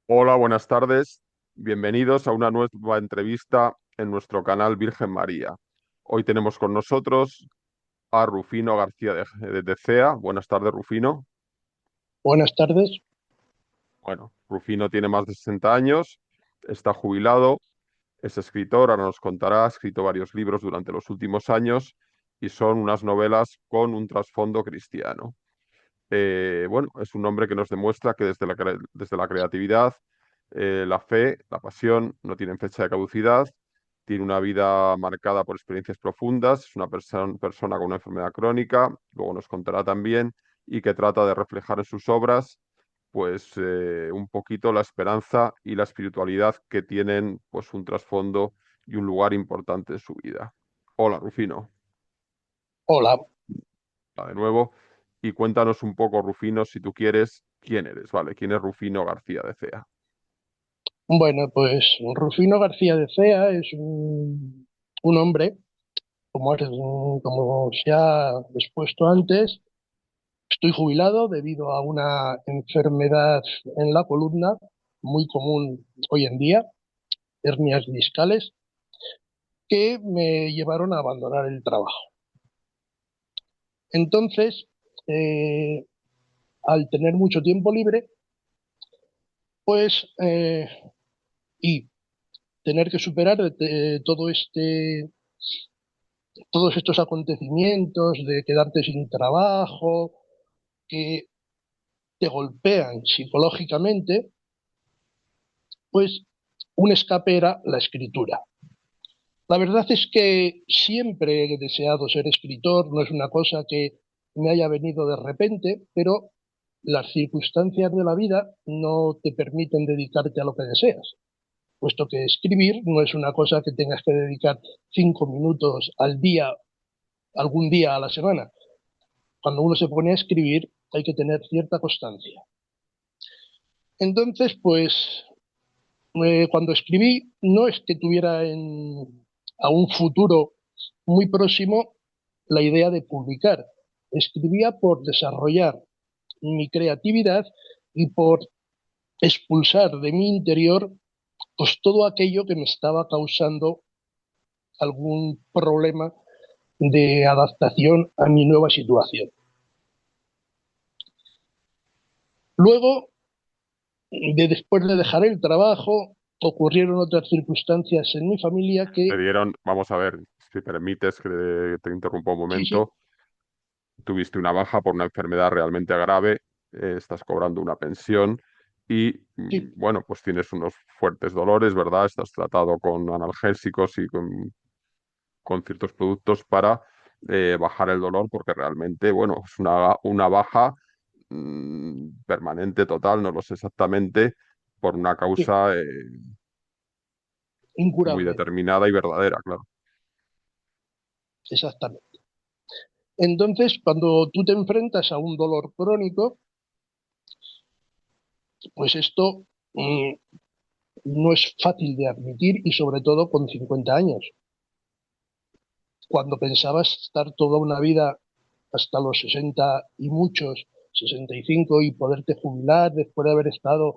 Hola, buenas tardes. Bienvenidos a una nueva entrevista en nuestro canal Virgen María. Hoy tenemos con nosotros a Rufino García de CEA. Buenas tardes, Rufino. Buenas tardes. Bueno, Rufino tiene más de 60 años, está jubilado, es escritor, ahora nos contará, ha escrito varios libros durante los últimos años y son unas novelas con un trasfondo cristiano. Bueno, es un hombre que nos demuestra que desde la creatividad, la fe, la pasión no tienen fecha de caducidad, tiene una vida marcada por experiencias profundas, es una persona con una enfermedad crónica, luego nos contará también, y que trata de reflejar en sus obras, pues un poquito la esperanza y la espiritualidad que tienen pues un trasfondo y un lugar importante en su vida. Hola, Rufino. Hola. De nuevo, y cuéntanos un poco, Rufino, si tú quieres, quién eres, ¿vale? ¿Quién es Rufino García de Cea? Bueno, pues Rufino García de Cea es un hombre, como se ha expuesto antes. Estoy jubilado debido a una enfermedad en la columna muy común hoy en día, hernias discales, que me llevaron a abandonar el trabajo. Entonces, eh, al tener mucho tiempo libre, pues, y tener que superar todos estos acontecimientos de quedarte sin trabajo, que te golpean psicológicamente, pues un escape era la escritura. La verdad es que siempre he deseado ser escritor, no es una cosa que me haya venido de repente, pero las circunstancias de la vida no te permiten dedicarte a lo que deseas, puesto que escribir no es una cosa que tengas que dedicar 5 minutos al día, algún día a la semana. Cuando uno se pone a escribir hay que tener cierta constancia. Entonces, pues, cuando escribí, no es que tuviera a un futuro muy próximo la idea de publicar. Escribía por desarrollar mi creatividad y por expulsar de mi interior pues todo aquello que me estaba causando algún problema de adaptación a mi nueva situación. Luego, después de dejar el trabajo, ocurrieron otras circunstancias en mi familia Te que, dieron, vamos a ver, si permites que te interrumpa un sí, sí, momento, tuviste una baja por una enfermedad realmente grave, estás cobrando una pensión y, sí, bueno, pues tienes unos fuertes dolores, ¿verdad? Estás tratado con analgésicos y con ciertos productos para bajar el dolor porque realmente, bueno, es una baja permanente, total, no lo sé exactamente, por una sí, causa muy incurable, determinada y verdadera, claro. exactamente. Entonces, cuando tú te enfrentas a un dolor crónico, pues esto no es fácil de admitir y sobre todo con 50 años. Cuando pensabas estar toda una vida hasta los 60 y muchos, 65, y poderte jubilar después de haber estado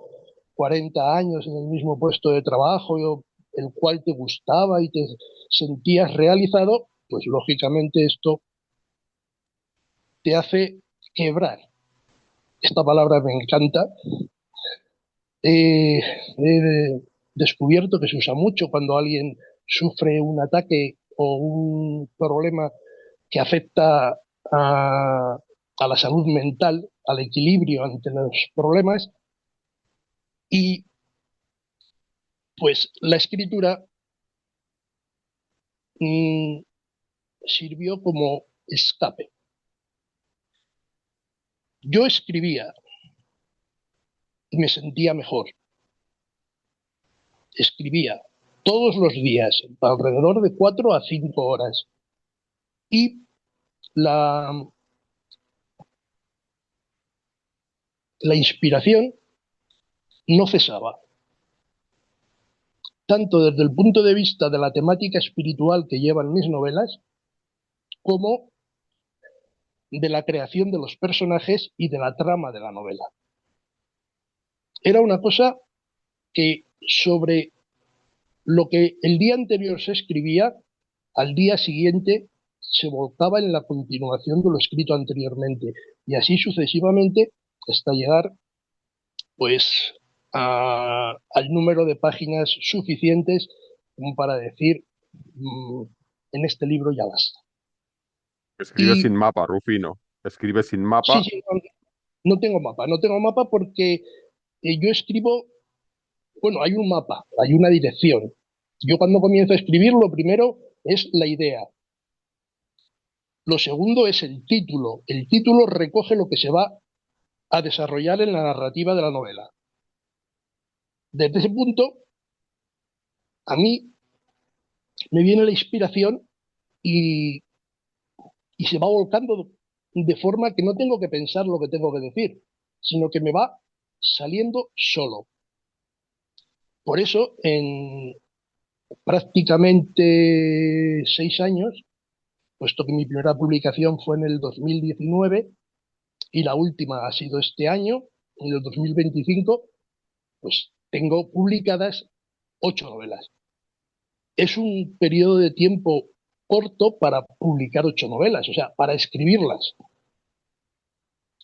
40 años en el mismo puesto de trabajo, el cual te gustaba y te sentías realizado, pues lógicamente esto te hace quebrar. Esta palabra me encanta. He descubierto que se usa mucho cuando alguien sufre un ataque o un problema que afecta a la salud mental, al equilibrio ante los problemas, y pues la escritura mm, sirvió como escape. Yo escribía y me sentía mejor. Escribía todos los días, alrededor de 4 a 5 horas, y la, la inspiración no cesaba, tanto desde el punto de vista de la temática espiritual que llevan mis novelas, como de la creación de los personajes y de la trama de la novela. Era una cosa que sobre lo que el día anterior se escribía, al día siguiente se volcaba en la continuación de lo escrito anteriormente, y así sucesivamente hasta llegar pues al número de páginas suficientes como para decir, mm, en este libro ya basta. Escribe sin Y mapa, Rufino. Escribe sin mapa. sí, sí, no, no tengo mapa, no tengo mapa porque yo escribo, bueno, hay un mapa, hay una dirección. Yo cuando comienzo a escribir, lo primero es la idea. Lo segundo es el título. El título recoge lo que se va a desarrollar en la narrativa de la novela. Desde ese punto, a mí me viene la inspiración y, y se va volcando de forma que no tengo que pensar lo que tengo que decir, sino que me va saliendo solo. Por eso, en prácticamente 6 años, puesto que mi primera publicación fue en el 2019 y la última ha sido este año, en el 2025, pues tengo publicadas 8 novelas. Es un periodo de tiempo corto para publicar 8 novelas, o sea, para escribirlas.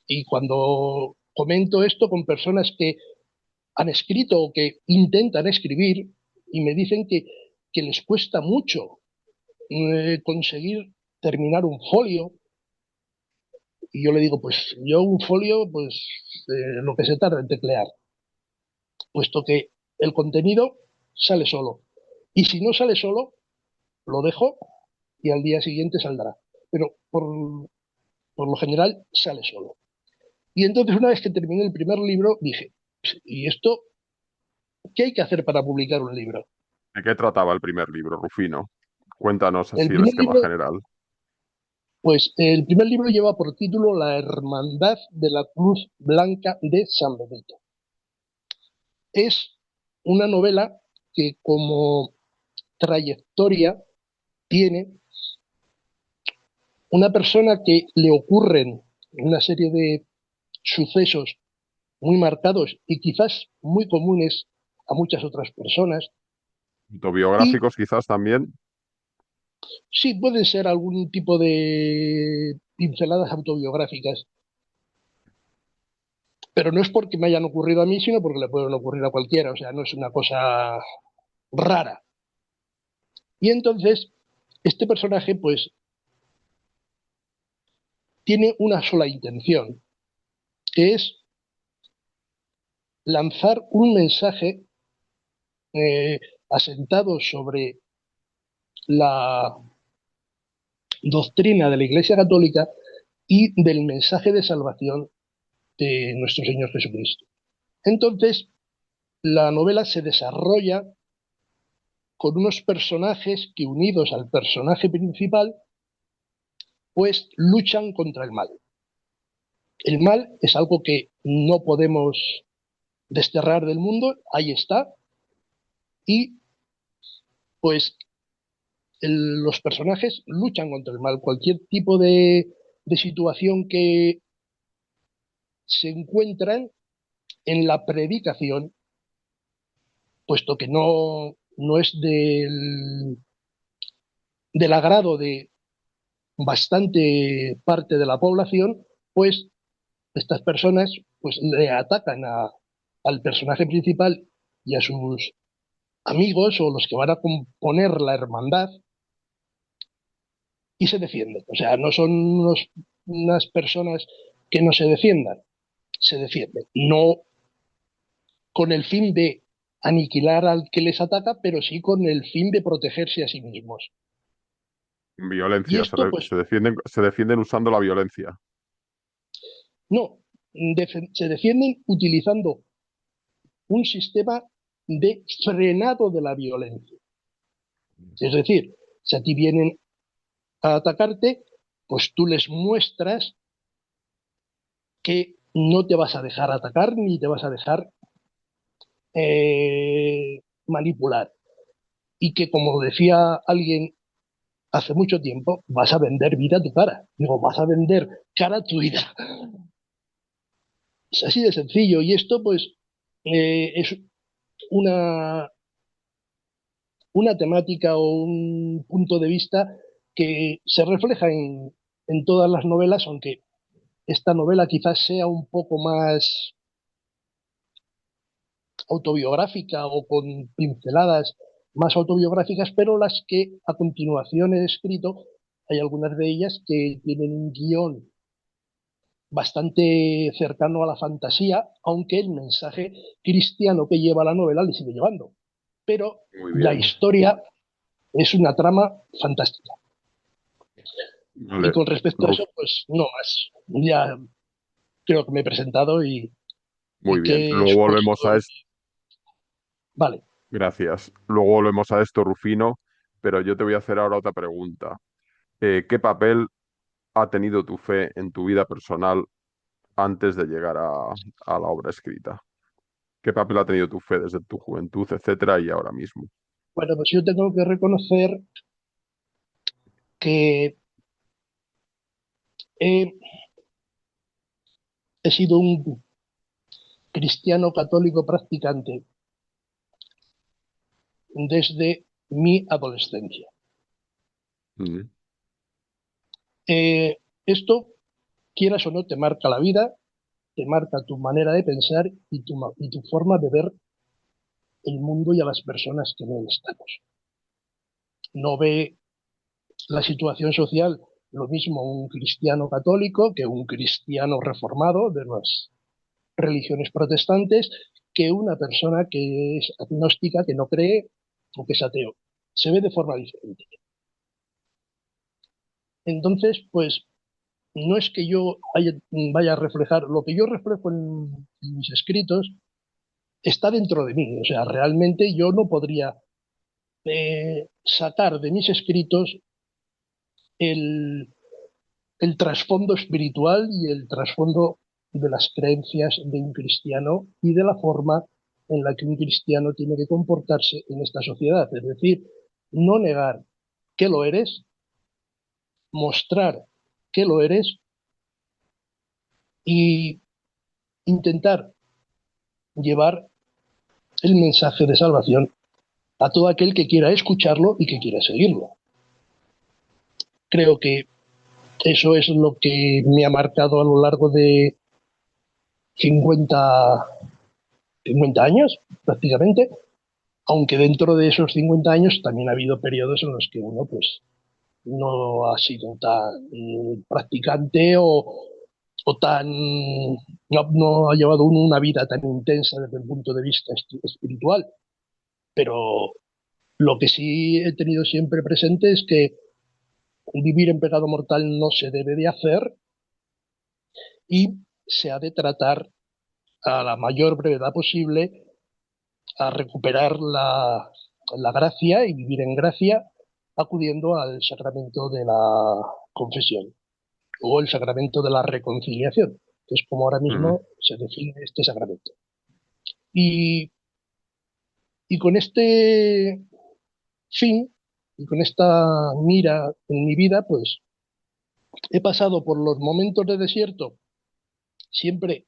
Y cuando comento esto con personas que han escrito o que intentan escribir y me dicen que les cuesta mucho conseguir terminar un folio, y yo le digo, pues yo un folio, pues lo que se tarda en teclear, puesto que el contenido sale solo. Y si no sale solo, lo dejo y al día siguiente saldrá. Pero por lo general sale solo. Y entonces una vez que terminé el primer libro, dije, ¿y esto qué hay que hacer para publicar un libro? ¿De qué trataba el primer libro, Rufino? Cuéntanos El así el primer esquema libro, general. pues el primer libro lleva por título La Hermandad de la Cruz Blanca de San Benito. Es una novela que como trayectoria tiene una persona que le ocurren una serie de sucesos muy marcados y quizás muy comunes a muchas otras personas. Y Autobiográficos quizás también. sí, pueden ser algún tipo de pinceladas autobiográficas, pero no es porque me hayan ocurrido a mí, sino porque le pueden ocurrir a cualquiera, o sea, no es una cosa rara. Y entonces, este personaje, pues, tiene una sola intención, que es lanzar un mensaje asentado sobre la doctrina de la Iglesia Católica y del mensaje de salvación de nuestro Señor Jesucristo. Entonces, la novela se desarrolla con unos personajes que, unidos al personaje principal, pues luchan contra el mal. El mal es algo que no podemos desterrar del mundo, ahí está, y pues los personajes luchan contra el mal. Cualquier tipo de situación que se encuentran en la predicación, puesto que no es del agrado de bastante parte de la población, pues estas personas pues le atacan al personaje principal y a sus amigos o los que van a componer la hermandad y se defienden. O sea, no son unas personas que no se defiendan, se defienden. No con el fin de aniquilar al que les ataca, pero sí con el fin de protegerse a sí mismos. Y Violencia. esto, pues, Se defienden usando la violencia. no, se defienden utilizando un sistema de frenado de la violencia. Es decir, si a ti vienen a atacarte, pues tú les muestras que no te vas a dejar atacar ni te vas a dejar manipular. Y que, como decía alguien hace mucho tiempo, vas a vender vida a tu cara. Digo, vas a vender cara a tu vida. Es así de sencillo. Y esto, pues, es una, una temática o un punto de vista que se refleja en todas las novelas, aunque esta novela quizás sea un poco más autobiográfica o con pinceladas más autobiográficas, pero las que a continuación he escrito, hay algunas de ellas que tienen un guión bastante cercano a la fantasía, aunque el mensaje cristiano que lleva la novela le sigue llevando. Pero Muy la bien. historia es una trama fantástica. Y Vale. con respecto a Ruf, eso, pues no más. Ya creo que me he presentado muy y bien. que he Luego volvemos expuesto. a esto. Vale. Gracias. Luego volvemos a esto, Rufino, pero yo te voy a hacer ahora otra pregunta. ¿Qué papel ha tenido tu fe en tu vida personal antes de llegar a la obra escrita? ¿Qué papel ha tenido tu fe desde tu juventud, etcétera, y ahora mismo? Bueno, pues yo tengo que reconocer que he, he sido un cristiano católico practicante desde mi adolescencia. Mm, Esto, quieras o no, te marca la vida, te marca tu manera de pensar y tu forma de ver el mundo y a las personas que en él estamos. No ve la situación social lo mismo un cristiano católico que un cristiano reformado de las religiones protestantes, que una persona que es agnóstica, que no cree o que es ateo. Se ve de forma diferente. Entonces, pues no es que yo vaya a reflejar, lo que yo reflejo en mis escritos está dentro de mí. O sea, realmente yo no podría sacar de mis escritos el, el trasfondo espiritual y el trasfondo de las creencias de un cristiano y de la forma en la que un cristiano tiene que comportarse en esta sociedad. Es decir, no negar que lo eres, mostrar que lo eres y intentar llevar el mensaje de salvación a todo aquel que quiera escucharlo y que quiera seguirlo. Creo que eso es lo que me ha marcado a lo largo de 50, 50 años prácticamente, aunque dentro de esos 50 años también ha habido periodos en los que uno pues no ha sido tan practicante o tan no ha llevado uno una vida tan intensa desde el punto de vista espiritual, pero lo que sí he tenido siempre presente es que vivir en pecado mortal no se debe de hacer y se ha de tratar a la mayor brevedad posible a recuperar la gracia y vivir en gracia acudiendo al sacramento de la confesión o el sacramento de la reconciliación, que es como ahora mm, mismo se define este sacramento. Y, y con este fin y con esta mira en mi vida, pues he pasado por los momentos de desierto, siempre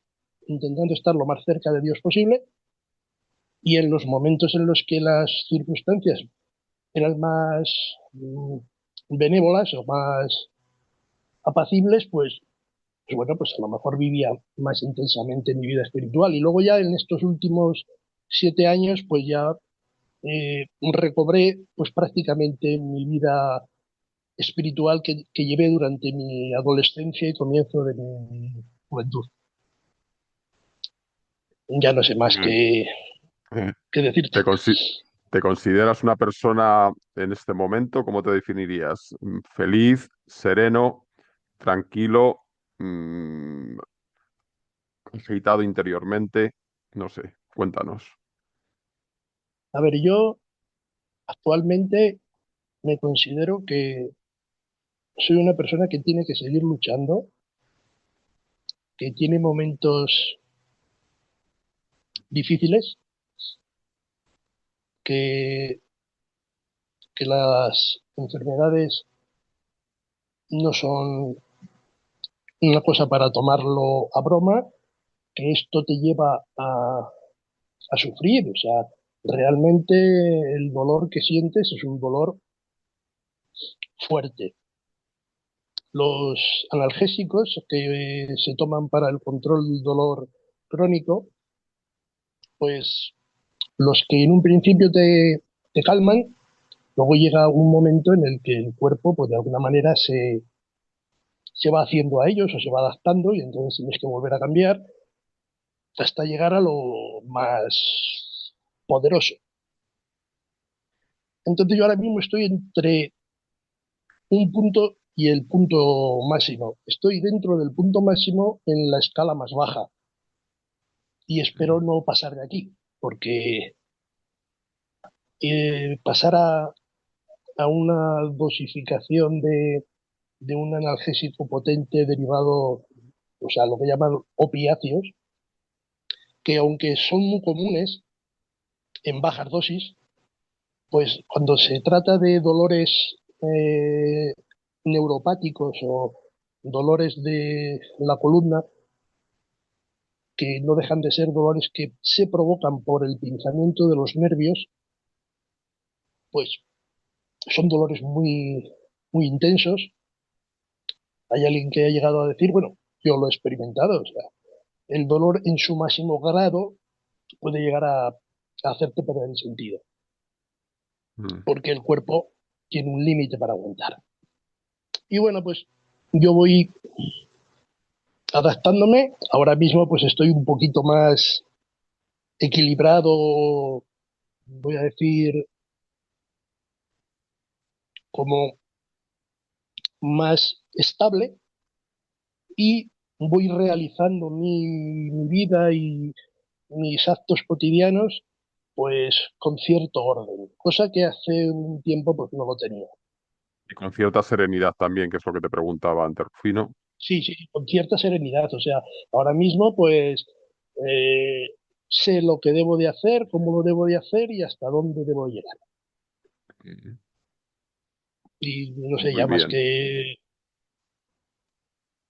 intentando estar lo más cerca de Dios posible, y en los momentos en los que las circunstancias eran más benévolas o más apacibles, pues bueno, pues a lo mejor vivía más intensamente mi vida espiritual. Y luego ya en estos últimos 7 años, pues ya recobré pues prácticamente mi vida espiritual que llevé durante mi adolescencia y comienzo de mi juventud. Ya no sé más bien. Eh, que decirte. ¿Te te consideras una persona en este momento? ¿Cómo te definirías? ¿Feliz, sereno, tranquilo, mm, agitado interiormente? No sé, cuéntanos. A ver, yo actualmente me considero que soy una persona que tiene que seguir luchando, que tiene momentos difíciles, que, que las enfermedades no son una cosa para tomarlo a broma, que esto te lleva a sufrir, o sea, Realmente el dolor que sientes es un dolor fuerte. Los analgésicos que se toman para el control del dolor crónico, pues los que en un principio te calman, luego llega un momento en el que el cuerpo, pues de alguna manera se va haciendo a ellos o se va adaptando y entonces tienes que volver a cambiar hasta llegar a lo más poderoso. Entonces yo ahora mismo estoy entre un punto y el punto máximo. Estoy dentro del punto máximo en la escala más baja y espero no pasar de aquí, porque pasar a una dosificación de un analgésico potente derivado, o sea, lo que llaman opiáceos, que aunque son muy comunes en bajas dosis, pues cuando se trata de dolores neuropáticos o dolores de la columna, que no dejan de ser dolores que se provocan por el pinzamiento de los nervios, pues son dolores muy intensos. Hay alguien que ha llegado a decir, bueno, yo lo he experimentado, o sea, el dolor en su máximo grado puede llegar a hacerte perder el sentido, Mm. porque el cuerpo tiene un límite para aguantar. Y bueno, pues yo voy adaptándome. Ahora mismo pues estoy un poquito más equilibrado, voy a decir, como más estable y voy realizando mi vida y mis actos cotidianos pues con cierto orden, cosa que hace un tiempo pues no lo tenía. Y con cierta serenidad también, que es lo que te preguntaba antes, Rufino. Sí, sí, con cierta serenidad. O sea, ahora mismo pues eh, sé lo que debo de hacer, cómo lo debo de hacer y hasta dónde debo llegar. Mm. Y no sé, Muy ya más bien. que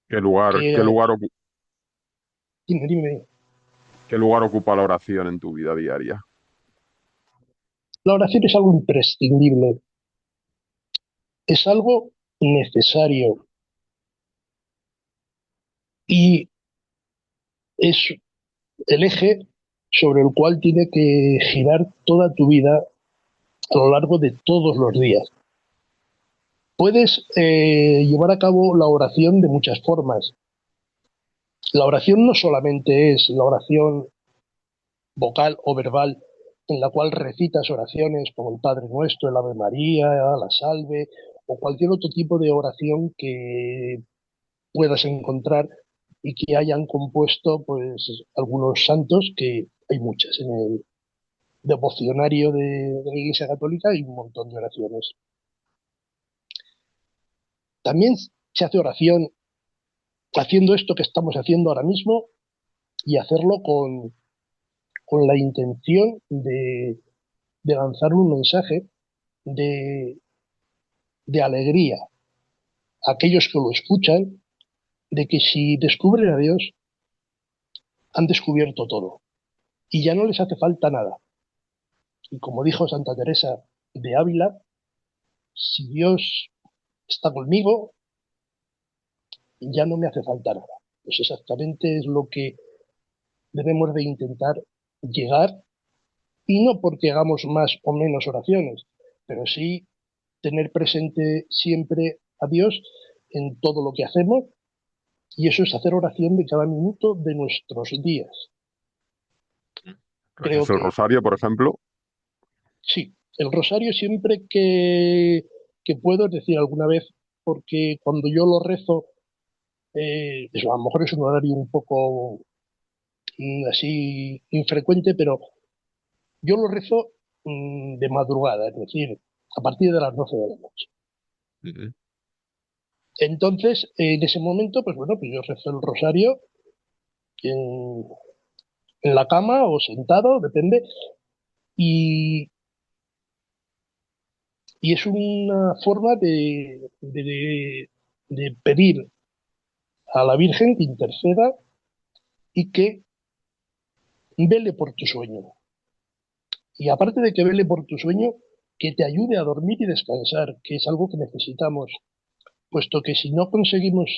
Qué lugar, dime, dime. qué lugar ocupa la oración en tu vida diaria? La oración es algo imprescindible, es algo necesario y es el eje sobre el cual tiene que girar toda tu vida a lo largo de todos los días. Puedes llevar a cabo la oración de muchas formas. La oración no solamente es la oración vocal o verbal en la cual recitas oraciones como el Padre Nuestro, el Ave María, la Salve o cualquier otro tipo de oración que puedas encontrar y que hayan compuesto pues algunos santos, que hay muchas en el devocionario de la Iglesia Católica y un montón de oraciones. También se hace oración haciendo esto que estamos haciendo ahora mismo y hacerlo con la intención de lanzar un mensaje de, de alegría a aquellos que lo escuchan, de que si descubren a Dios, han descubierto todo y ya no les hace falta nada. Y como dijo Santa Teresa de Ávila, si Dios está conmigo, ya no me hace falta nada. Pues exactamente es lo que debemos de intentar llegar, y no porque hagamos más o menos oraciones, pero sí tener presente siempre a Dios en todo lo que hacemos, y eso es hacer oración de cada minuto de nuestros días. Gracias Creo el que rosario, por ejemplo. sí, el rosario siempre que puedo, es decir, alguna vez, porque cuando yo lo rezo, eso, a lo mejor es un horario un poco así infrecuente, pero yo lo rezo de madrugada, es decir, a partir de las 12 de la noche. Ujú. Entonces, en ese momento, pues bueno, pues yo rezo el rosario en, en la cama o sentado, depende, y, y es una forma de pedir a la Virgen que interceda y que vele por tu sueño. Y aparte de que vele por tu sueño, que te ayude a dormir y descansar, que es algo que necesitamos, puesto que si no conseguimos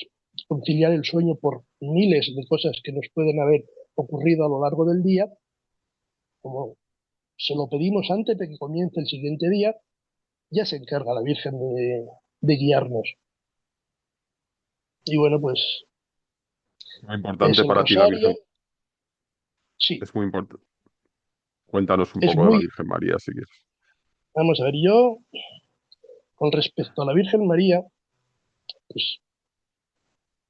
conciliar el sueño por miles de cosas que nos pueden haber ocurrido a lo largo del día, como se lo pedimos antes de que comience el siguiente día, ya se encarga la Virgen de guiarnos. Y bueno, pues Muy es importante el para ti la rosario, Virgen. sí, Es muy importante. Cuéntanos un es poco de la muy, Virgen María, si quieres. vamos a ver, yo con respecto a la Virgen María, pues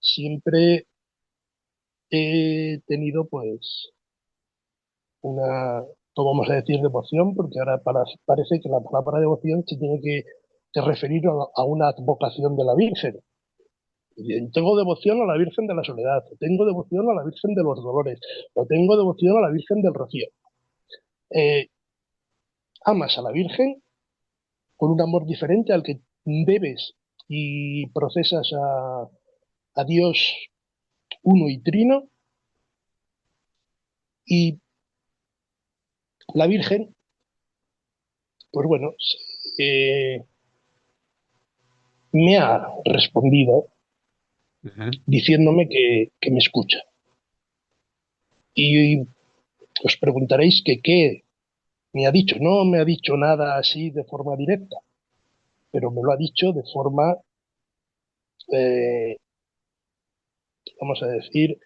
siempre he tenido pues una, ¿cómo vamos a decir devoción? Porque ahora parece que la palabra devoción se tiene que referir a una advocación de la Virgen. Y bien, tengo devoción a la Virgen de la Soledad, o tengo devoción a la Virgen de los Dolores, o tengo devoción a la Virgen del Rocío. Eh, Amas a la Virgen con un amor diferente al que debes y procesas a Dios uno y trino, y la Virgen, pues bueno, eh, me ha respondido Ujú. diciéndome que me escucha. Y os preguntaréis que qué me ha dicho. No me ha dicho nada así de forma directa, pero me lo ha dicho de forma, eh, vamos a decir,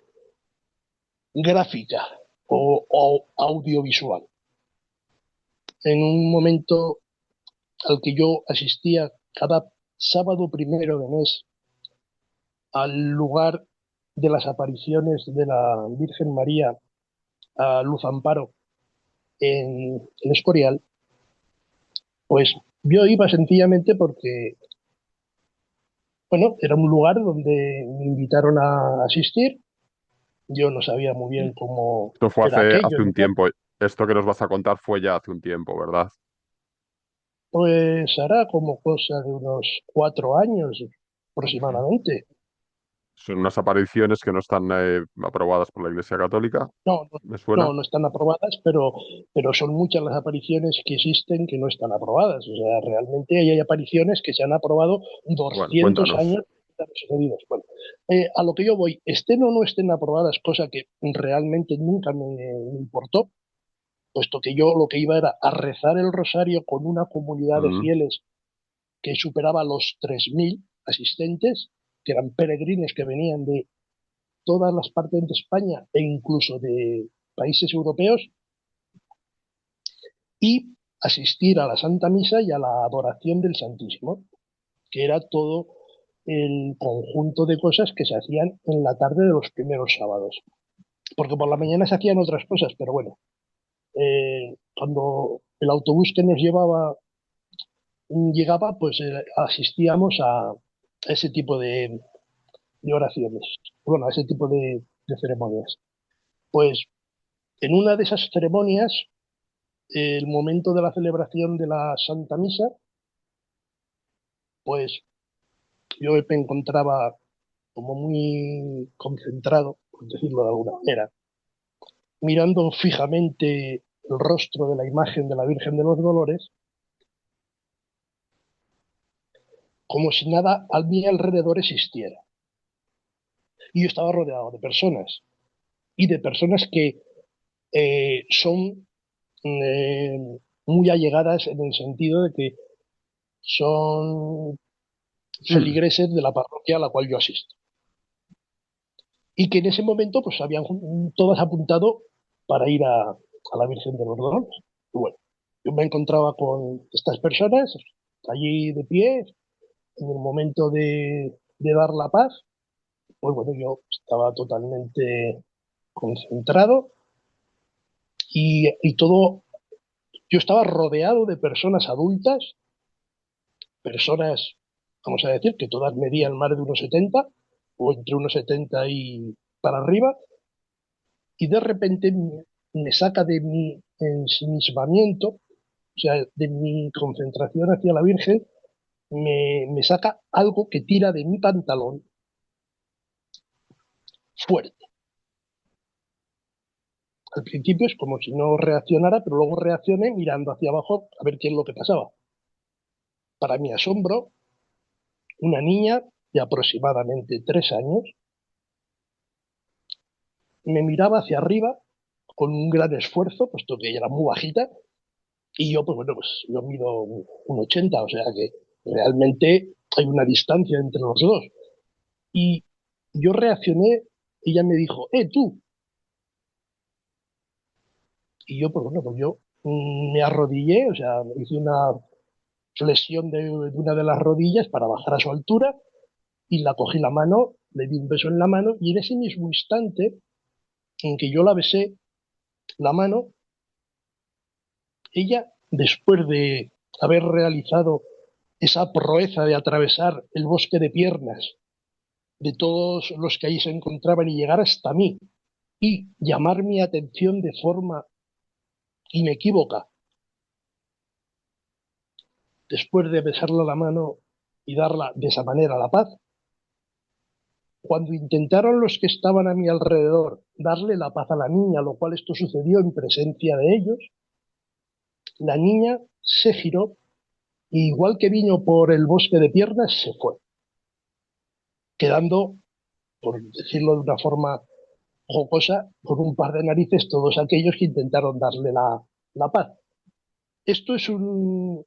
gráfica o audiovisual. En un momento al que yo asistía cada sábado primero de mes al lugar de las apariciones de la Virgen María a Luz Amparo en el Escorial, pues yo iba sencillamente porque, bueno, era un lugar donde me invitaron a asistir. Yo no sabía muy bien cómo Esto fue era aquello hace ni un tal. tiempo. Esto que nos vas a contar fue ya hace un tiempo, ¿verdad? Pues hará como cosa de unos 4 años Ujú. aproximadamente. Son unas apariciones que no están aprobadas por la Iglesia Católica, No, no, ¿me no, suena? no están aprobadas, pero son muchas las apariciones que existen que no están aprobadas. O sea, realmente hay apariciones que se han aprobado Bueno, 200 cuéntanos. años sucedidos. Bueno, a lo que yo voy, estén o no estén aprobadas, cosa que realmente nunca me importó, puesto que yo lo que iba era a rezar el rosario con una comunidad de Mm, fieles que superaba los 3.000 asistentes, que eran peregrinos que venían de todas las partes de España e incluso de países europeos, y asistir a la Santa Misa y a la adoración del Santísimo, que era todo el conjunto de cosas que se hacían en la tarde de los primeros sábados. Porque por la mañana se hacían otras cosas, pero bueno, cuando el autobús que nos llevaba llegaba, pues asistíamos a ese tipo de oraciones, bueno, a ese tipo de ceremonias. Pues en una de esas ceremonias, el momento de la celebración de la Santa Misa, pues yo me encontraba como muy concentrado, por decirlo de alguna manera, mirando fijamente el rostro de la imagen de la Virgen de los Dolores, como si nada a mi alrededor existiera. Y yo estaba rodeado de personas, y de personas que son eh, muy allegadas en el sentido de que son mm. feligreses de la parroquia a la cual yo asisto. Y que en ese momento pues habían todas apuntado para ir a la Virgen de los Dolores. Y bueno, yo me encontraba con estas personas allí de pie, en el momento de dar la paz, pues bueno, yo estaba totalmente concentrado y todo, yo estaba rodeado de personas adultas, personas, vamos a decir, que todas medían más de unos 70 o entre unos 70 y para arriba, y de repente me saca de mi ensimismamiento, o sea, de mi concentración hacia la Virgen, me saca algo que tira de mi pantalón fuerte. Al principio es como si no reaccionara, pero luego reaccioné mirando hacia abajo a ver qué es lo que pasaba. Para mi asombro, una niña de aproximadamente 3 años me miraba hacia arriba con un gran esfuerzo, puesto que ella era muy bajita, y yo, pues bueno, pues yo mido un 80, o sea que realmente hay una distancia entre los dos. Y yo reaccioné, ella me dijo, tú. Y yo, pues bueno, pues yo me arrodillé, o sea, hice una flexión de una de las rodillas para bajar a su altura y la cogí la mano, le di un beso en la mano y en ese mismo instante en que yo la besé la mano, ella, después de haber realizado esa proeza de atravesar el bosque de piernas de todos los que allí se encontraban y llegar hasta mí y llamar mi atención de forma inequívoca, después de besarle la mano y darla de esa manera la paz, cuando intentaron los que estaban a mi alrededor darle la paz a la niña, lo cual esto sucedió en presencia de ellos, la niña se giró y igual que vino por el bosque de piernas, se fue, quedando, por decirlo de una forma jocosa, con un par de narices todos aquellos que intentaron darle la paz. Esto es un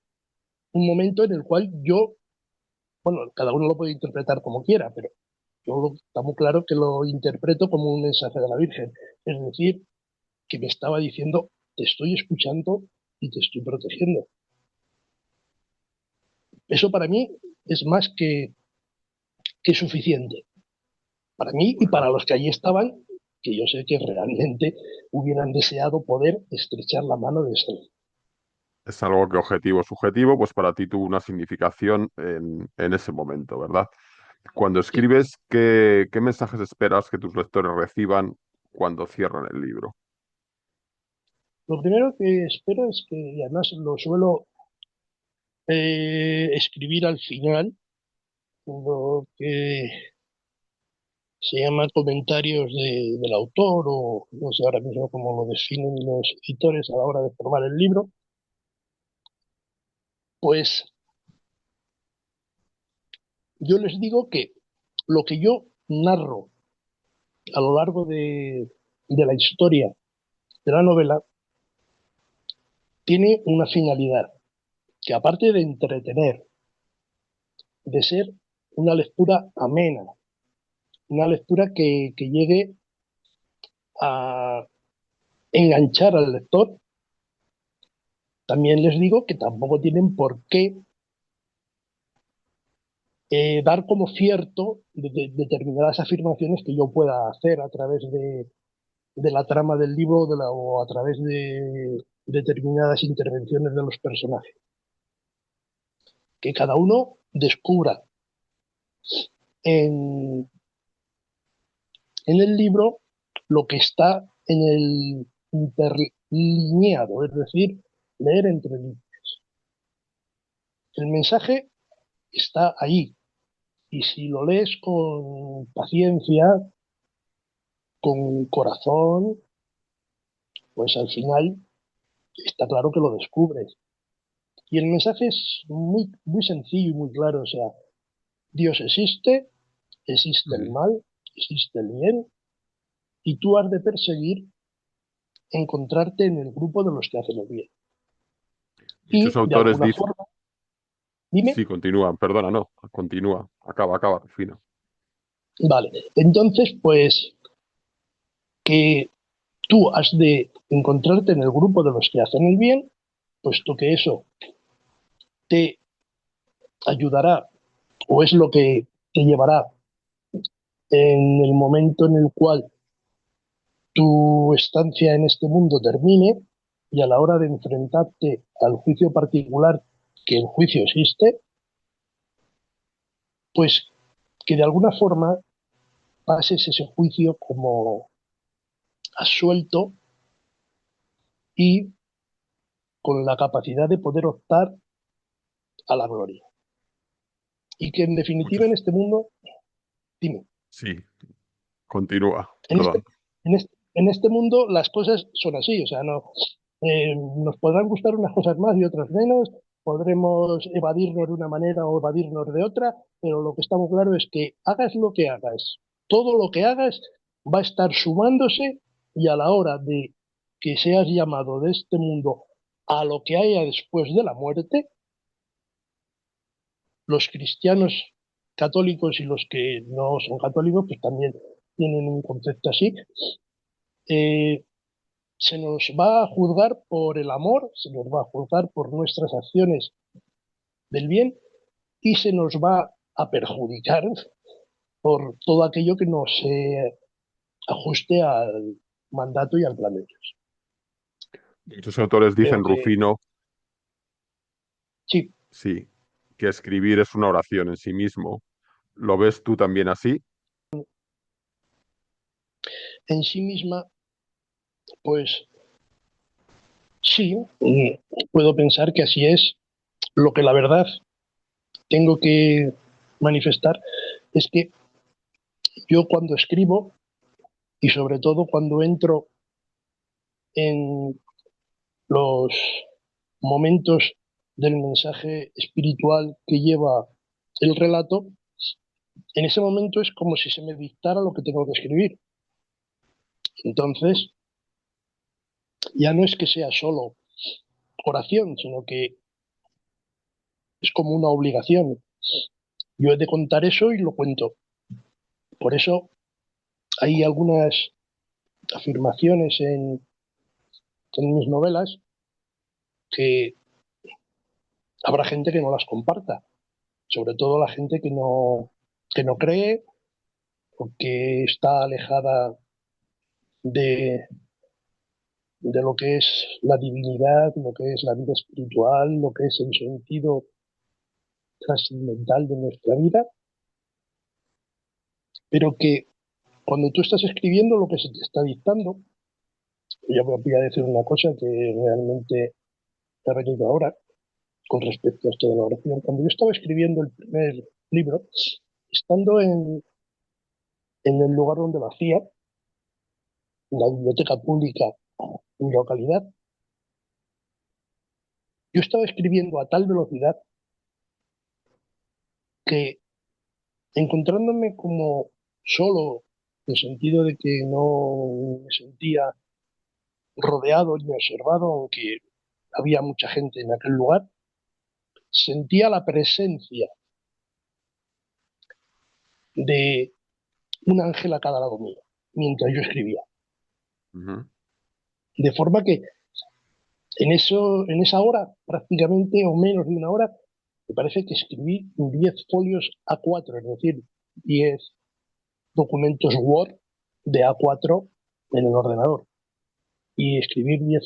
momento en el cual yo, bueno, cada uno lo puede interpretar como quiera, pero está muy claro que lo interpreto como un mensaje de la Virgen. Es decir, que me estaba diciendo, te estoy escuchando y te estoy protegiendo. Eso para mí es más que suficiente. Para mí y para Bueno, los que allí estaban, que yo sé que realmente hubieran deseado poder estrechar la mano de ese. es algo que objetivo subjetivo, pues para ti tuvo una significación en ese momento, ¿verdad? Cuando Sí. escribes, ¿qué mensajes esperas que tus lectores reciban cuando cierran el libro? Lo primero que espero es que, y además lo suelo escribir al final, lo que se llama comentarios del autor, o no sé ahora mismo cómo lo definen los editores a la hora de formar el libro, pues yo les digo que lo que yo narro a lo largo de la historia de la novela tiene una finalidad, que aparte de entretener, de ser una lectura amena, una lectura que llegue a enganchar al lector, también les digo que tampoco tienen por qué dar como cierto determinadas afirmaciones que yo pueda hacer a través de la trama del libro o a través de determinadas intervenciones de los personajes. Que cada uno descubra en, en el libro lo que está en el interlineado, es decir, leer entre líneas. El mensaje está ahí y si lo lees con paciencia, con corazón, pues al final está claro que lo descubres. Y el mensaje es muy, muy sencillo y muy claro. O sea, Dios existe, existe el Sí. mal, existe el bien, y tú has de perseguir encontrarte en el grupo de los que hacen el bien. Muchos Y de autores alguna dicen, forma, dime, sí, continúan, perdona, no, continúa, acaba, Rufino. vale, entonces pues que tú has de encontrarte en el grupo de los que hacen el bien, puesto que eso te ayudará o es lo que te llevará en el momento en el cual tu estancia en este mundo termine y a la hora de enfrentarte al juicio particular, que el juicio existe, pues que de alguna forma pases ese juicio como absuelto y con la capacidad de poder optar a la gloria. Y que en definitiva en Muchos, este mundo, dime, sí, continúa, en este, perdón. en este, en este mundo las cosas son así, o sea, no, nos podrán gustar unas cosas más y otras menos, podremos evadirnos de una manera o evadirnos de otra, pero lo que está muy claro es que hagas lo que hagas, todo lo que hagas va a estar sumándose y a la hora de que seas llamado de este mundo a lo que haya después de la muerte, los cristianos católicos y los que no son católicos, pues también tienen un concepto así, eh, se nos va a juzgar por el amor, se nos va a juzgar por nuestras acciones del bien y se nos va a perjudicar por todo aquello que no se ajuste al mandato y al plan de Dios. Muchos autores Creo dicen, que Rufino, sí, sí, que escribir es una oración en sí mismo. ¿Lo ves tú también así? en sí misma, pues sí, puedo pensar que así es. Lo que la verdad tengo que manifestar es que yo cuando escribo y sobre todo cuando entro en los momentos del mensaje espiritual que lleva el relato, en ese momento es como si se me dictara lo que tengo que escribir. Entonces, ya no es que sea solo oración, sino que es como una obligación. Yo he de contar eso y lo cuento. Por eso hay algunas afirmaciones en mis novelas que habrá gente que no las comparta, sobre todo la gente que no cree o que está alejada de, de lo que es la divinidad, lo que es la vida espiritual, lo que es el sentido trascendental de nuestra vida, pero que cuando tú estás escribiendo lo que se te está dictando, yo voy a decir una cosa que realmente he venido ahora con respecto a esto de la oración. Cuando yo estaba escribiendo el primer libro, estando en el lugar donde lo hacía, en la biblioteca pública en mi localidad, yo estaba escribiendo a tal velocidad que encontrándome como solo, en el sentido de que no me sentía rodeado ni observado, aunque había mucha gente en aquel lugar, sentía la presencia de un ángel a cada lado mío mientras yo escribía. Ujú. De forma que en esa hora, prácticamente o menos de una hora, me parece que escribí 10 folios A4, es decir, 10 documentos Word de A4 en el ordenador. Y escribir 10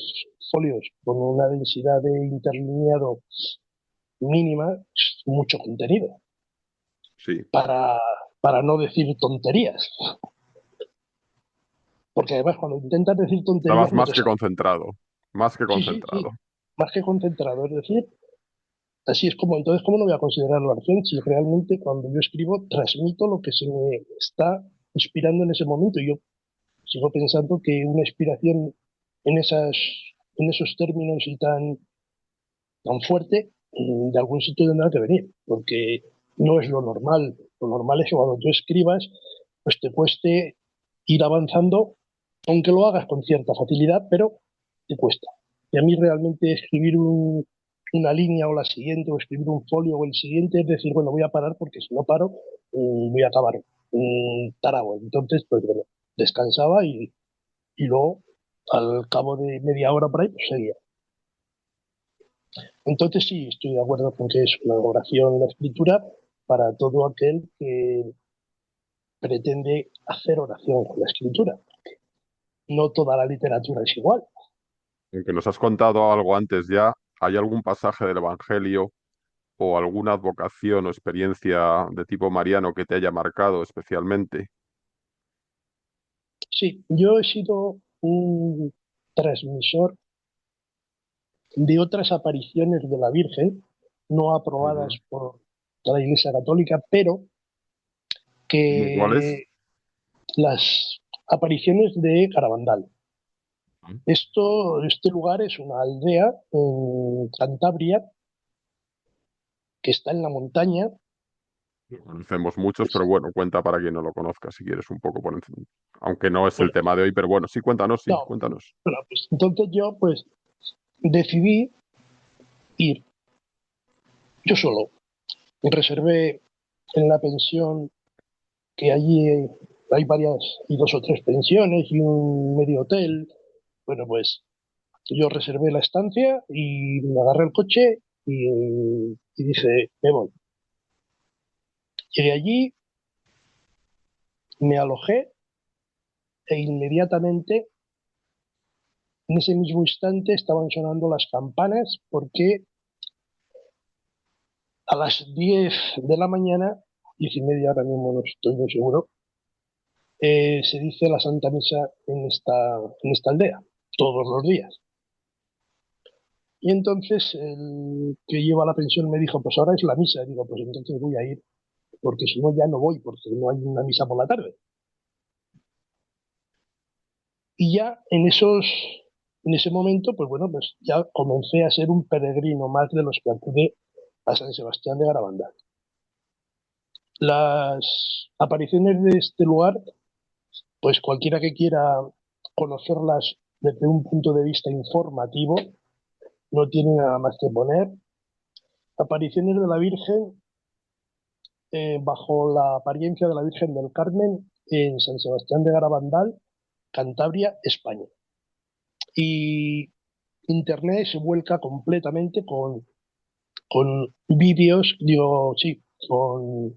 folios con una densidad de interlineado mínima es mucho contenido, Sí, para, para no decir tonterías. Porque además cuando intentas decir tonterías estabas no más te que sale. concentrado, más que Sí, sí, concentrado. sí. Más que concentrado. Es decir, así es como, entonces, ¿cómo no voy a considerar la oración si realmente cuando yo escribo transmito lo que se me está inspirando en ese momento? Y yo sigo pensando que una inspiración en, esas, en esos términos y tan fuerte, de algún sitio tendrá que venir, porque no es lo normal. Lo normal es que cuando tú escribas, pues te cueste ir avanzando, aunque lo hagas con cierta facilidad, pero te cuesta. Y a mí realmente escribir una línea o la siguiente, o escribir un folio o el siguiente, es decir, bueno, voy a parar porque si no paro, voy a acabar tarao. Entonces, pues bueno, descansaba y luego, al cabo de media hora por ahí, pues seguía. Entonces sí, estoy de acuerdo con que es una oración la escritura para todo aquel que pretende hacer oración con la escritura. No toda la literatura es igual. Aunque nos has contado algo antes ya, ¿hay algún pasaje del Evangelio o alguna advocación o experiencia de tipo mariano que te haya marcado especialmente? Sí, yo he sido un transmisor de otras apariciones de la Virgen, no aprobadas Ujú. por la Iglesia Católica, pero ¿Cómo cuáles? que las apariciones de Garabandal. Este lugar es una aldea en Cantabria que está en la montaña. Conocemos muchos, Pues, pero bueno, cuenta para quien no lo conozca, si quieres un poco por encima. Aunque no es el bueno, tema de hoy, pero bueno, sí, cuéntanos, sí, no, cuéntanos. bueno, pues entonces yo pues decidí ir yo solo. Reservé en la pensión, que allí hay varias y dos o tres pensiones y un medio hotel. Bueno, pues yo reservé la estancia y me agarré el coche y dije, me voy. Llegué allí, me alojé e inmediatamente, en ese mismo instante, estaban sonando las campanas porque a las 10 de la mañana, 10:30 ahora mismo no estoy muy seguro, se dice la Santa Misa en esta aldea, todos los días. Y entonces el que lleva la pensión me dijo, pues ahora es la misa. Digo, pues entonces voy a ir, porque si no ya no voy, porque no hay una misa por la tarde. Y ya en ese momento, pues bueno, pues ya comencé a ser un peregrino más de los que acude a San Sebastián de Garabandal. Las apariciones de este lugar, pues cualquiera que quiera conocerlas desde un punto de vista informativo, no tiene nada más que poner apariciones de la Virgen bajo la apariencia de la Virgen del Carmen en San Sebastián de Garabandal, Cantabria, España. Y Internet se vuelca completamente con vídeos, digo, sí, con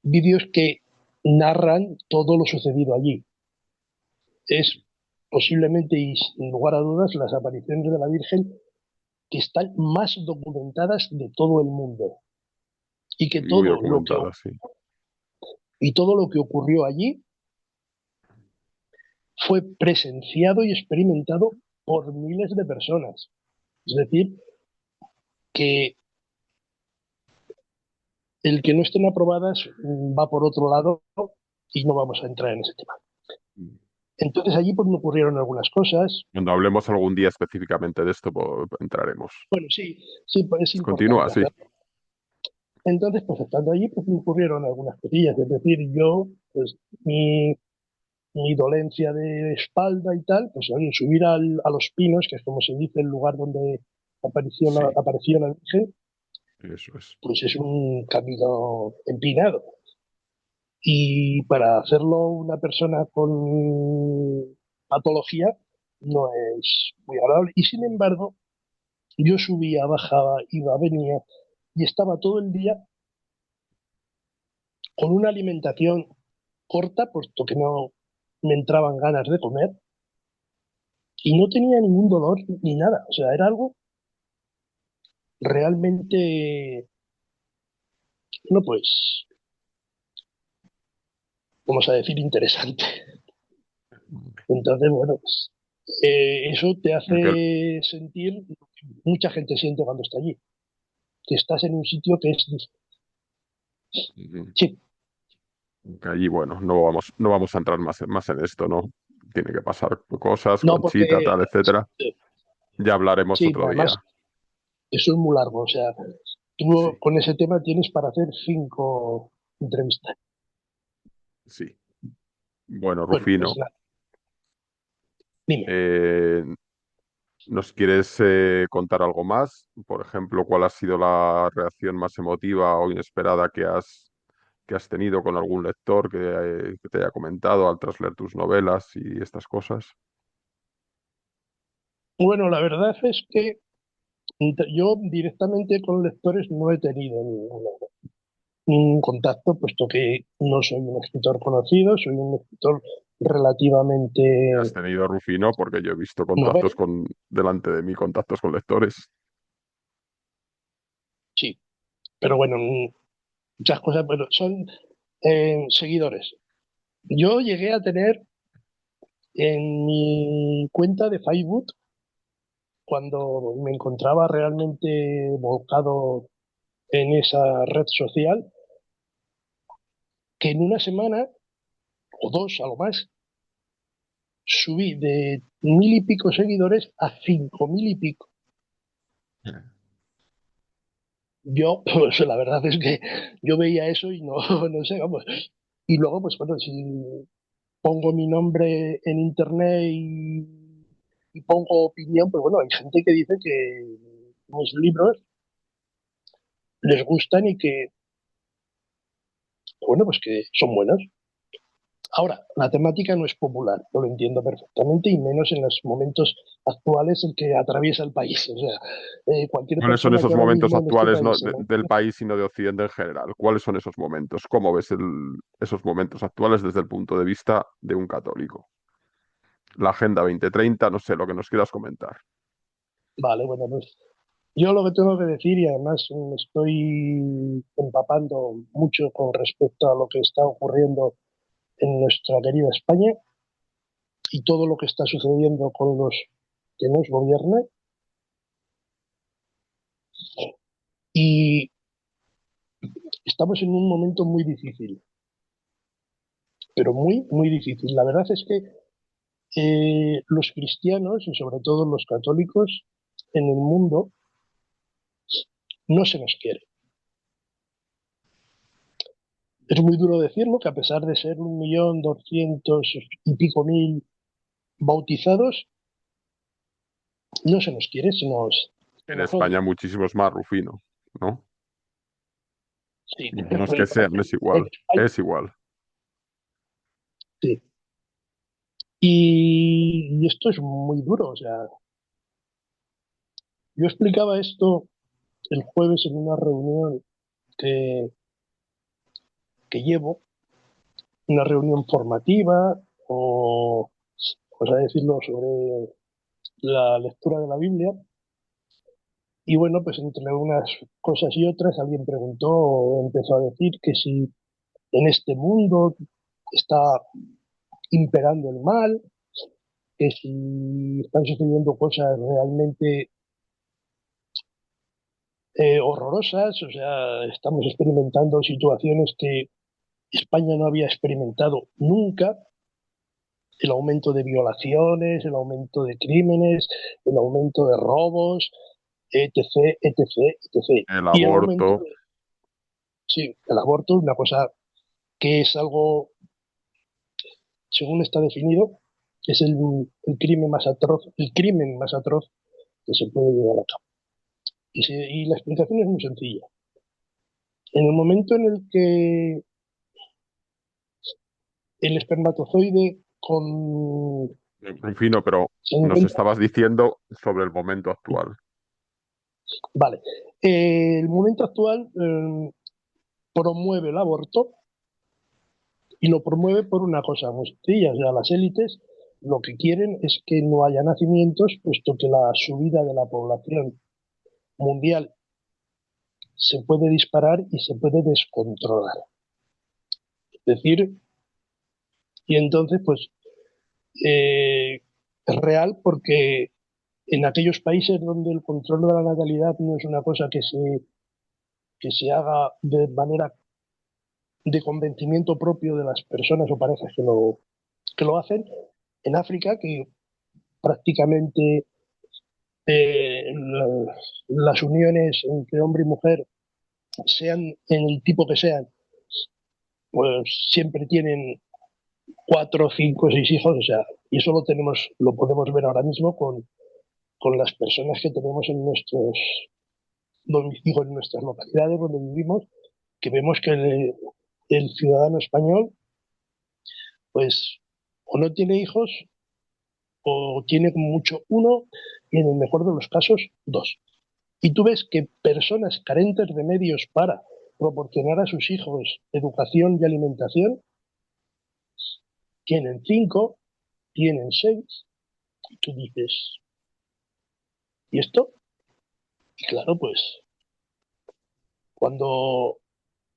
vídeos que narran todo lo sucedido allí. Es posiblemente y sin lugar a dudas las apariciones de la Virgen que están más documentadas de todo el mundo y que Muy documentada, sí. todo lo que ocurrió allí fue presenciado y experimentado por miles de personas. Es decir, que el que no estén aprobadas va por otro lado y no vamos a entrar en ese tema. Entonces allí pues me ocurrieron algunas cosas. Cuando hablemos algún día específicamente de esto, entraremos. Bueno, sí, sí, pues es Continúa, importante sí. hacerlo. Entonces, pues estando allí, pues me ocurrieron algunas cosillas. Es decir, yo, pues mi dolencia de espalda y tal, pues oye, subir a los pinos, que es como se dice el lugar donde Sí, apareció la Virgen, eso es. pues es un camino empinado. Y para hacerlo una persona con patología no es muy agradable. Y sin embargo, yo subía, bajaba, iba, venía y estaba todo el día con una alimentación corta, puesto que no me entraban ganas de comer y no tenía ningún dolor ni nada. O sea, era algo realmente, no pues, vamos a decir, interesante. Entonces, bueno, pues, eso te Que, hace sentir lo que mucha gente siente cuando está allí, que estás en un sitio que es... Sí, que allí, bueno, no vamos a entrar más en esto, ¿no? Tiene que pasar cosas, no Conchita, porque... tal, etcétera. Ya hablaremos Sí, otro además, día. eso es muy largo. O sea, tú Sí, con ese tema tienes para hacer 5 entrevistas. sí. Bueno, Bueno, pues Rufino, nada, dime. eh, ¿nos quieres contar algo más? Por ejemplo, ¿cuál ha sido la reacción más emotiva o inesperada que has tenido con algún lector que te haya comentado al tras leer tus novelas y estas cosas? Bueno, la verdad es que yo directamente con lectores no he tenido ningún contacto, puesto que no soy un escritor conocido, soy un escritor ¿Qué has relativamente tenido, Rufino? Porque yo he visto contactos novel, delante de mí, contactos con lectores. sí, pero bueno, muchas cosas, pero son seguidores. Yo llegué a tener en mi cuenta de Facebook, cuando me encontraba realmente volcado en esa red social, que en una semana o dos a lo más, subí de 1000 y pico seguidores a 5000 y pico. Yo, pues la verdad es que yo veía eso y no, no sé, vamos. Y luego, pues bueno, si pongo mi nombre en internet y pongo opinión, pues bueno, hay gente que dice que mis libros les gustan y que, bueno, pues que son buenos. Ahora, la temática no es popular, yo lo entiendo perfectamente y menos en los momentos actuales en que atraviesa el país. O sea, cualquier ¿Cuáles son persona que esos ahora momentos mismo en este actuales, no, país se del manifieste. país, sino de Occidente en general? ¿Cuáles son esos momentos? ¿Cómo ves esos momentos actuales desde el punto de vista de un católico? La Agenda 2030, no sé, lo que nos quieras comentar. Vale, bueno, pues yo lo que tengo que decir, y además me estoy empapando mucho con respecto a lo que está ocurriendo en nuestra querida España y todo lo que está sucediendo con los que nos gobiernan. Y estamos en un momento muy difícil, pero muy, muy difícil. La verdad es que los cristianos y sobre todo los católicos en el mundo no se nos quiere. Es muy duro decirlo que a pesar de ser 1.200.000 y pico bautizados, no se nos quiere, se En nos España odia. muchísimos más, Rufino, ¿no? Sí, Y no es que sean, es en igual, España, es igual. sí. Y esto es muy duro. O sea, yo explicaba esto el jueves en una reunión que, que llevo, una reunión formativa o, pues a decirlo, sobre la lectura de la Biblia. Y bueno, pues entre unas cosas y otras, alguien preguntó o empezó a decir que si en este mundo está imperando el mal, que si están sucediendo cosas realmente horrorosas. O sea, estamos experimentando situaciones que España no había experimentado nunca: el aumento de violaciones, el aumento de crímenes, el aumento de robos, etc., etc., etc. El Y el aumento aborto, de, sí, el aborto, una cosa que es algo, según está definido, es el crimen más atroz, que se puede llevar a cabo. Y la explicación es muy sencilla. En el momento en el que el espermatozoide Rufino, pero se nos encuentra, estabas diciendo sobre el momento actual. vale, el momento actual promueve el aborto y lo promueve por una cosa muy sencilla. O sea, las élites lo que quieren es que no haya nacimientos, puesto que la subida de la población mundial se puede disparar y se puede descontrolar. Es decir, y entonces, pues, es real porque en aquellos países donde el control de la natalidad no es una cosa que se haga de manera de convencimiento propio de las personas o parejas que lo hacen, en África, que prácticamente las uniones entre hombre y mujer, sean en el tipo que sean, pues siempre tienen cuatro, cinco, seis hijos. O sea, y eso lo podemos ver ahora mismo con las personas que tenemos en nuestros domicilios, en nuestras localidades donde vivimos, que vemos que el ciudadano español, pues, o no tiene hijos o tiene como mucho uno y en el mejor de los casos dos. Y tú ves que personas carentes de medios para proporcionar a sus hijos educación y alimentación tienen cinco, tienen seis, y tú dices, ¿y esto? Y claro, pues cuando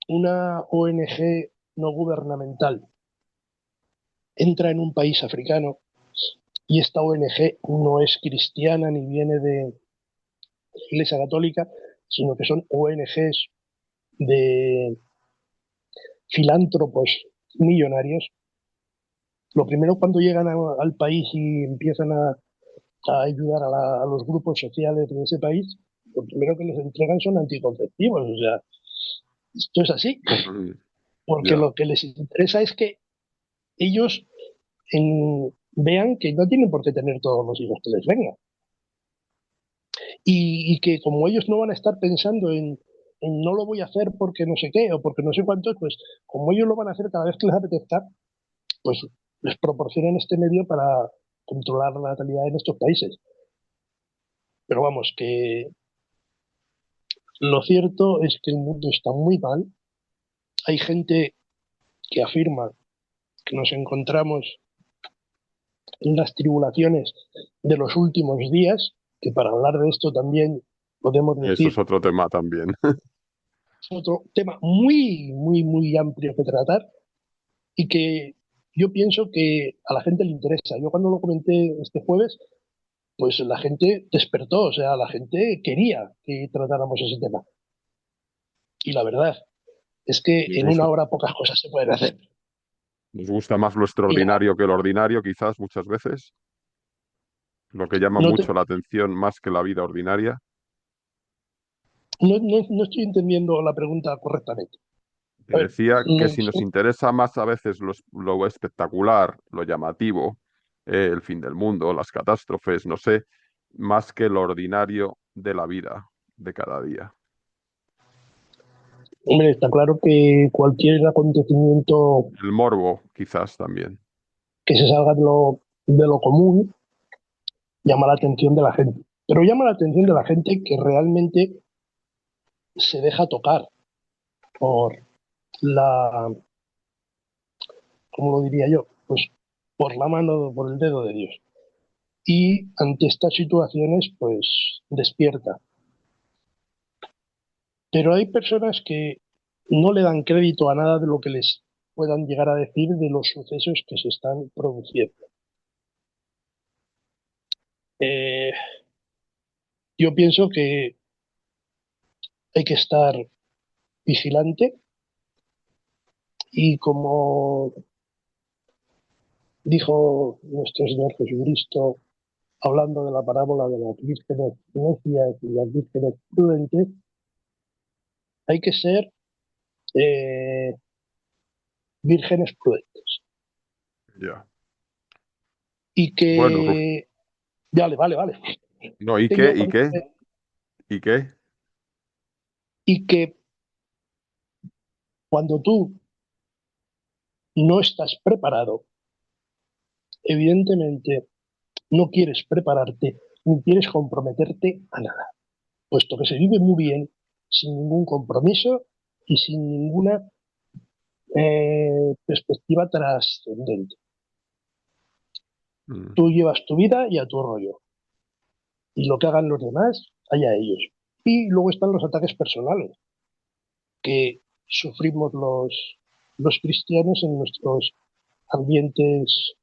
una ONG no gubernamental entra en un país africano y esta ONG no es cristiana ni viene de la Iglesia Católica, sino que son ONGs de filántropos millonarios, Lo primero cuando llegan al país y empiezan a ayudar a los grupos sociales de ese país, lo primero que les entregan son anticonceptivos. O sea, esto es así, Mm, porque ya, lo que les interesa es que ellos vean que no tienen por qué tener todos los hijos que les vengan. Y que como ellos no van a estar pensando en no lo voy a hacer porque no sé qué o porque no sé cuánto, pues como ellos lo van a hacer cada vez que les apetezca, pues les proporcionan este medio para controlar la natalidad en estos países. Pero vamos, que lo cierto es que el mundo está muy mal. Hay gente que afirma que nos encontramos en las tribulaciones de los últimos días, que para hablar de esto también podemos eso es decir otro tema también. es otro tema muy, muy, muy amplio que tratar y que yo pienso que a la gente le interesa. Yo cuando lo comenté este jueves, pues la gente despertó, o sea, la gente quería que tratáramos ese tema. Y la verdad es que Nos en una gusta, hora pocas cosas se pueden hacer. nos gusta más lo Y ya, extraordinario que lo ordinario, quizás muchas veces, lo que llama no, mucho la atención más que la vida ordinaria. no estoy entendiendo la pregunta correctamente. Te A ver, decía que no, si nos interesa más a veces lo espectacular, lo llamativo, el fin del mundo, las catástrofes, no sé, más que lo ordinario de la vida de cada día. hombre, está claro que cualquier acontecimiento El morbo, quizás también. que se salga de lo común llama la atención de la gente. Pero llama la atención de la gente que realmente se deja tocar por la, ¿cómo lo diría yo? Pues por la mano, por el dedo de Dios. Y ante estas situaciones, pues despierta. Pero hay personas que no le dan crédito a nada de lo que les puedan llegar a decir de los sucesos que se están produciendo. Eh, yo pienso que hay que estar vigilante y como dijo nuestro Señor Jesucristo, hablando de la parábola de las vírgenes necias y las vírgenes prudentes, hay que ser eh, vírgenes prudentes. Ya. Y Bueno, Ruf, que, vale, vale, vale, no, ¿y que qué? yo, ¿Y qué? ¿Y qué? y que cuando tú no estás preparado, evidentemente no quieres prepararte ni quieres comprometerte a nada, puesto que se vive muy bien sin ningún compromiso y sin ninguna perspectiva trascendente. Mm, Tú llevas tu vida y a tu rollo, y lo que hagan los demás, allá ellos. Y luego están los ataques personales que sufrimos los cristianos en nuestros ambientes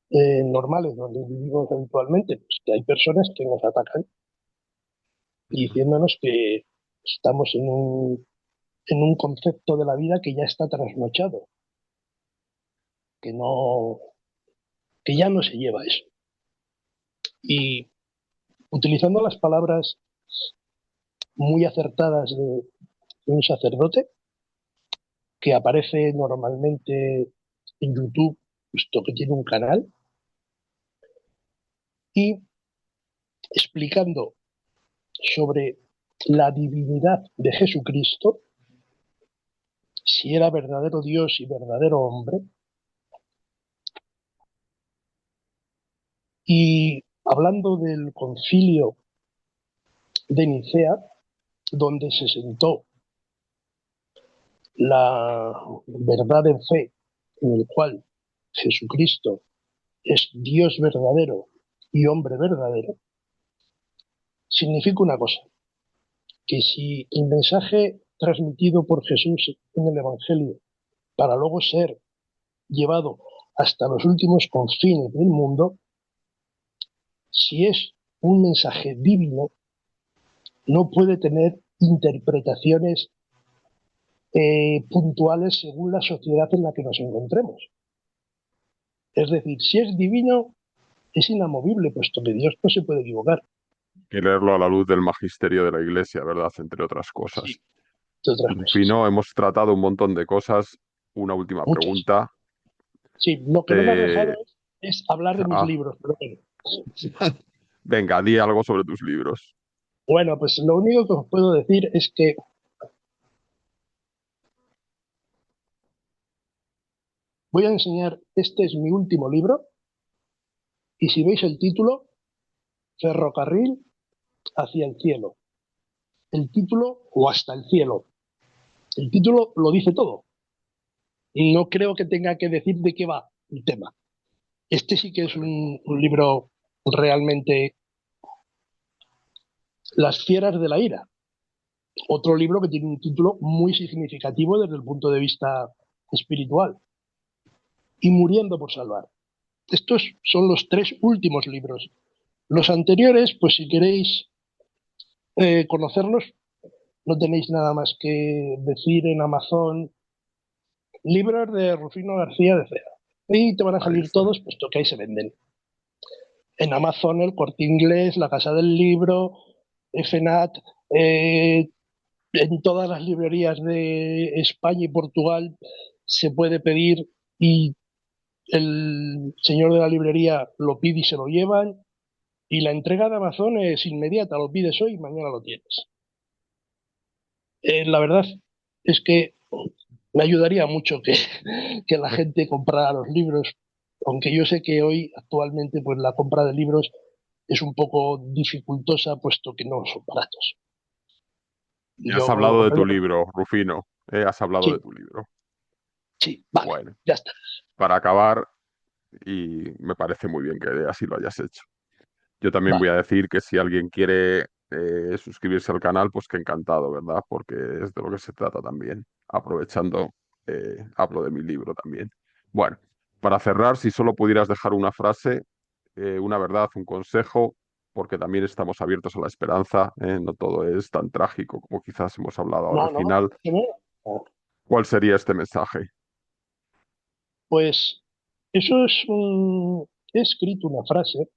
normales donde vivimos habitualmente, pues que hay personas que nos atacan mm, diciéndonos que estamos en un concepto de la vida que ya está trasnochado, que no, que ya no se lleva eso. Y utilizando las palabras muy acertadas de un sacerdote que aparece normalmente en YouTube, puesto que tiene un canal, y explicando sobre la divinidad de Jesucristo, si era verdadero Dios y verdadero hombre, y hablando del concilio de Nicea, donde se sentó la verdad en fe, en el cual Jesucristo es Dios verdadero y hombre verdadero, significa una cosa, que si el mensaje transmitido por Jesús en el Evangelio para luego ser llevado hasta los últimos confines del mundo, si es un mensaje divino, no puede tener interpretaciones puntuales según la sociedad en la que nos encontremos. Es decir, si es divino, es inamovible, puesto que Dios no se puede equivocar. Que leerlo a la luz del magisterio de la Iglesia, ¿verdad? Entre otras Sí, cosas. de otras cosas. Rufino, hemos tratado un montón de cosas. Una última Muchas. pregunta. Sí, lo que no me has dejado Eh, es hablar de mis ah, libros, pero bueno. venga, di algo sobre tus libros. Bueno, pues lo único que os puedo decir es que voy a enseñar, este es mi último libro, y si veis el título, Ferrocarril hacia el cielo. El título o hasta el cielo. El título lo dice todo. No creo que tenga que decir de qué va el tema. Este sí que es un libro realmente Las fieras de la ira. Otro libro que tiene un título muy significativo desde el punto de vista espiritual. Y Muriendo por salvar. Estos son los tres últimos libros. Los anteriores, pues si queréis conocerlos, no tenéis nada más que decir en Amazon libros de Rufino García de Cea. Y te van a Ahí salir está. todos, puesto que ahí se venden. En Amazon, el Corte Inglés, La Casa del Libro, FNAT, en todas las librerías de España y Portugal se puede pedir y el señor de la librería lo pide y se lo llevan. Y la entrega de Amazon es inmediata, lo pides hoy y mañana lo tienes. La verdad es que me ayudaría mucho que la gente comprara los libros, aunque yo sé que hoy actualmente pues la compra de libros es un poco dificultosa puesto que no son baratos. Y has Yo, hablado de tu libro, Rufino. Has hablado de sí, tu libro. sí, vale, Bueno, ya está. para acabar, y me parece muy bien que así lo hayas hecho. Yo también voy Vale. a decir que si alguien quiere suscribirse al canal, pues que encantado, ¿verdad? Porque es de lo que se trata también. Aprovechando, hablo de mi libro también. Bueno, para cerrar, si solo pudieras dejar una frase, una verdad, un consejo, porque también estamos abiertos a la esperanza, no todo es tan trágico como quizás hemos hablado ahora No, al no, final. que no. ¿Cuál sería este mensaje? Pues eso es he escrito una frase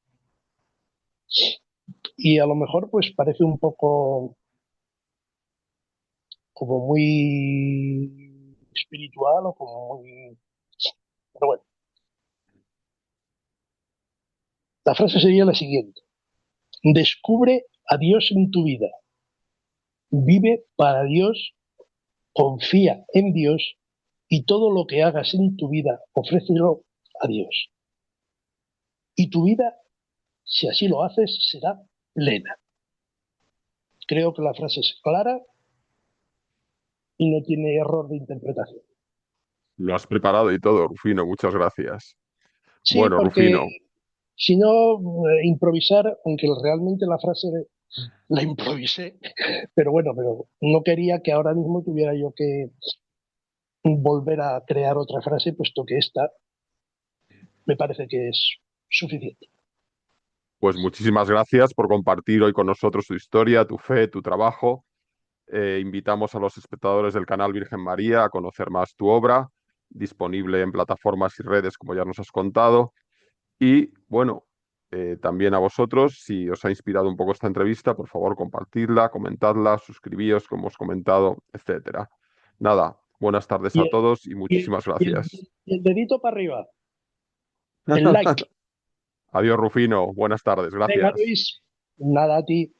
y a lo mejor pues parece un poco como muy espiritual o como muy... Pero bueno, la frase sería la siguiente. Descubre a Dios en tu vida. Vive para Dios, confía en Dios y todo lo que hagas en tu vida, ofrécelo a Dios. Y tu vida, si así lo haces, será plena. Creo que la frase es clara y no tiene error de interpretación. Lo has preparado y todo, Rufino, muchas gracias. Sí, Bueno, porque Rufino, si no, improvisar, aunque realmente la frase la improvisé, pero bueno, pero no quería que ahora mismo tuviera yo que volver a crear otra frase, puesto que esta me parece que es suficiente. pues muchísimas gracias por compartir hoy con nosotros tu historia, tu fe, tu trabajo. Invitamos a los espectadores del canal Virgen María a conocer más tu obra, disponible en plataformas y redes, como ya nos has contado. Y bueno, también a vosotros, si os ha inspirado un poco esta entrevista, por favor, compartidla, comentadla, suscribíos, como os comentado, etcétera. Nada, buenas tardes Y a el, todos y y el- muchísimas y el- gracias. y el dedito para arriba, el like. Adiós, Rufino. Buenas tardes. Venga, Gracias. Luis, nada a ti.